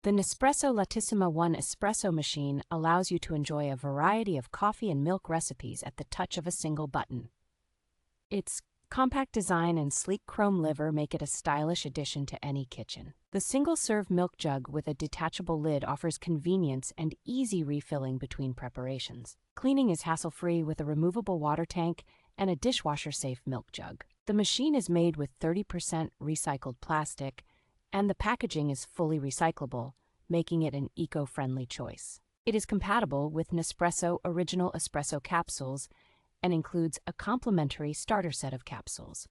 The Nespresso Lattissima 1 espresso machine allows you to enjoy a variety of coffee and milk recipes at the touch of a single button. Its compact design and sleek chrome liver make it a stylish addition to any kitchen. The single-serve milk jug with a detachable lid offers convenience and easy refilling between preparations. Cleaning is hassle-free with a removable water tank and a dishwasher-safe milk jug. The machine is made with 30% recycled plastic, and the packaging is fully recyclable, making it an eco-friendly choice. It is compatible with Nespresso Original Espresso capsules and includes a complimentary starter set of capsules.